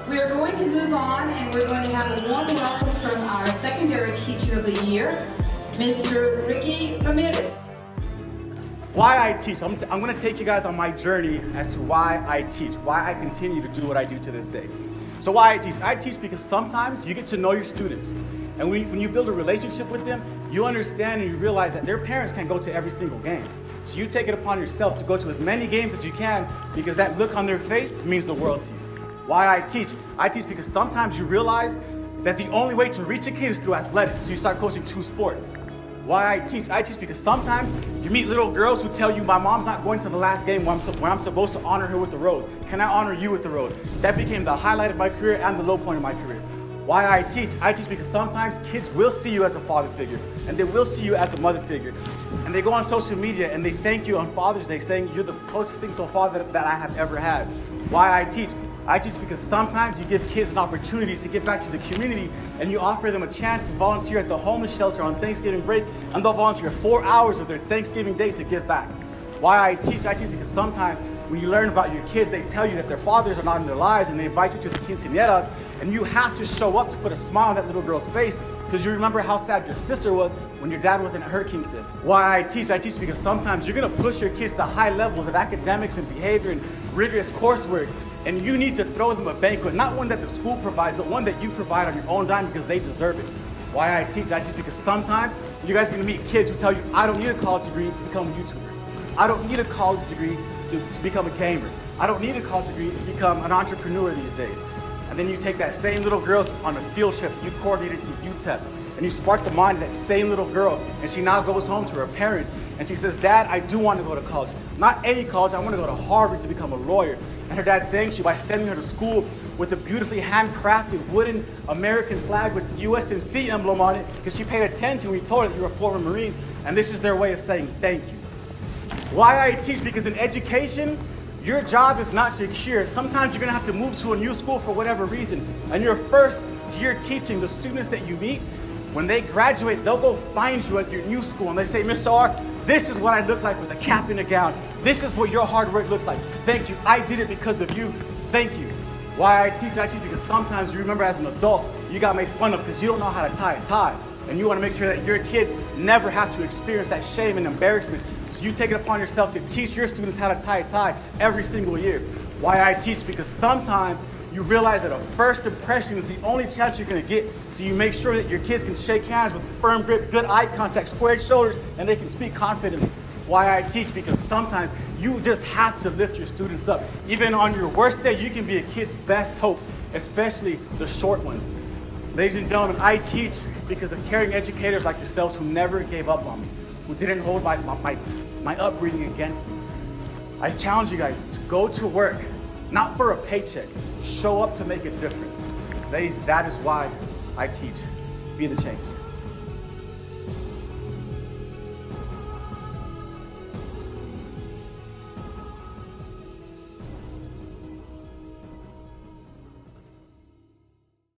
We are going to move on, and we're going to have a warm welcome from our secondary teacher of the year, Mr. Ricky Ramirez. Why I teach. I'm going to take you guys on my journey as to why I teach, why I continue to do what I do to this day. So why I teach? I teach because sometimes you get to know your students. And when you build a relationship with them, you understand and you realize that their parents can't go to every single game. So you take it upon yourself to go to as many games as you can because that look on their face means the world to you. Why I teach? I teach because sometimes you realize that the only way to reach a kid is through athletics. So you start coaching 2 sports. Why I teach? I teach because sometimes you meet little girls who tell you, my mom's not going to the last game when I'm supposed to honor her with the rose. Can I honor you with the rose? That became the highlight of my career and the low point of my career. Why I teach? I teach because sometimes kids will see you as a father figure and they will see you as a mother figure. And they go on social media and they thank you on Father's Day saying you're the closest thing to a father that I have ever had. Why I teach? I teach because sometimes you give kids an opportunity to give back to the community and you offer them a chance to volunteer at the homeless shelter on Thanksgiving break and they'll volunteer 4 hours of their Thanksgiving day to give back. Why I teach because sometimes when you learn about your kids, they tell you that their fathers are not in their lives and they invite you to the quinceañeras and you have to show up to put a smile on that little girl's face because you remember how sad your sister was when your dad wasn't at her quince. Why I teach because sometimes you're going to push your kids to high levels of academics and behavior and rigorous coursework. And you need to throw them a banquet, not one that the school provides, but one that you provide on your own dime because they deserve it. Why I teach because sometimes you guys are going to meet kids who tell you, I don't need a college degree to become a YouTuber. I don't need a college degree to become a gamer. I don't need a college degree to become an entrepreneur these days. And then you take that same little girl on a field trip you coordinated to UTEP, and you spark the mind of that same little girl, and she now goes home to her parents, and she says, Dad, I do want to go to college. Not any college, I want to go to Harvard to become a lawyer. And her dad thanks you by sending her to school with a beautifully handcrafted wooden American flag with the USMC emblem on it because she paid attention when we told her that you were a former Marine. And this is their way of saying thank you. Why I teach? Because in education, your job is not secure. Sometimes you're going to have to move to a new school for whatever reason. And your first year teaching, the students that you meet, when they graduate, they'll go find you at your new school and they say, Mr. R, this is what I look like with a cap and a gown. This is what your hard work looks like. Thank you. I did it because of you. Thank you. Why I teach because sometimes you remember as an adult, you got made fun of because you don't know how to tie a tie. And you want to make sure that your kids never have to experience that shame and embarrassment. So you take it upon yourself to teach your students how to tie a tie every single year. Why I teach? Because sometimes you realize that a first impression is the only chance you're going to get, so you make sure that your kids can shake hands with firm grip, good eye contact, squared shoulders, and they can speak confidently. Why I teach? Because sometimes you just have to lift your students up. Even on your worst day, you can be a kid's best hope, especially the short ones. Ladies and gentlemen, I teach because of caring educators like yourselves who never gave up on me, who didn't hold my upbringing against me. I challenge you guys to go to work, not for a paycheck. Show up to make a difference. Ladies, that is why I teach. Be the change.